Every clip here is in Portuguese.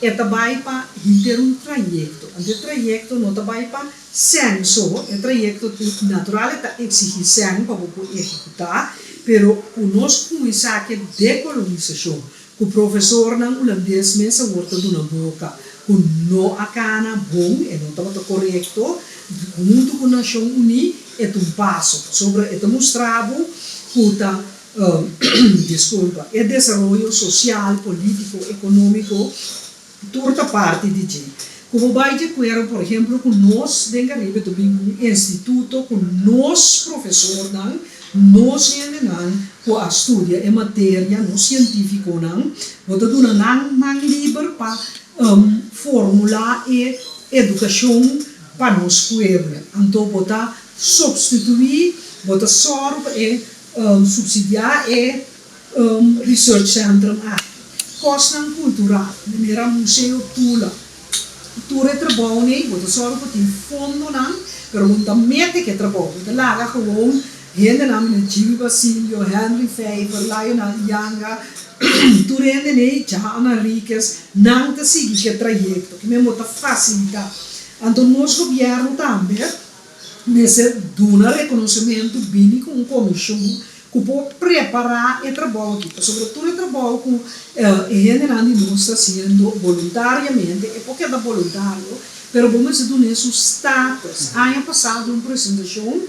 é também para ter um trajeto. O trajeto não também para senso, é trajeto natural, é exigir sen para poder executar, pero conosco começar que decolonização, que o professor não holandês mesmo volta de uma boca, que não a cana bom, é não estava correto, junto com a Nação Unida, é um passo sobre é mostrado que desculpa, é desenvolvimento social, político, econômico, toda parte de gente. Como vai de quero, por exemplo, com nós, dentro de também um instituto, com nós, professor, nós com a estudia em matéria, nós científico, bota duna não livre para formular e educação para nós pueblo. Então, bota substituir, bota sorb e subsidiar e research center. Costa cultural, maneira museu tula. Ture trabalho nem, bota sorb tem fundo não, pero muita mete que trabalho, bota lá gewoon. Hende namen Jimmy Basilio, Henry Faber, Lionel Yanga, Turende nei Jana Ricas, não te siga que trajeto, que me mota facilitar. Então, nós governo também, nesse duna reconhecimento bem com uma comissão, que pode preparar e trabalho aqui. Sobretudo o trabalho com hende nós está sendo voluntariamente, é porque é da voluntário, mas vamos dizer nesse status. Ano passado, uma apresentação,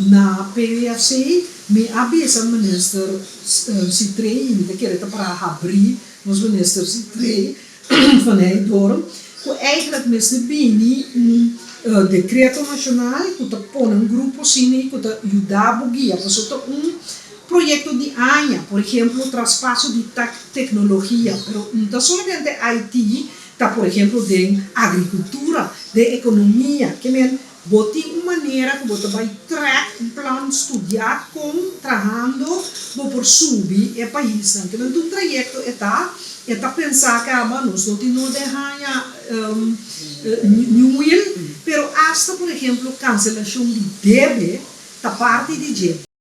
na PVFC, me avisa o ministro Citrei, me queria para abrir, os ministros Citrei, van Heidorm, que eigenlijk met bini decreto nacional, que está pondo grupo cine, que está ajudando a guiar, para projeto de ANHA, por exemplo, traspasso de tecnologia, pero não está somente IT, está, por exemplo, de agricultura, de economia, que boti uma maneira que você vai track, plan, estudar como trabalhando por subir o país. Então, um trajeto é pensar que nós não temos New Will, pero hasta, por exemplo, cancelação de débito da parte de gente.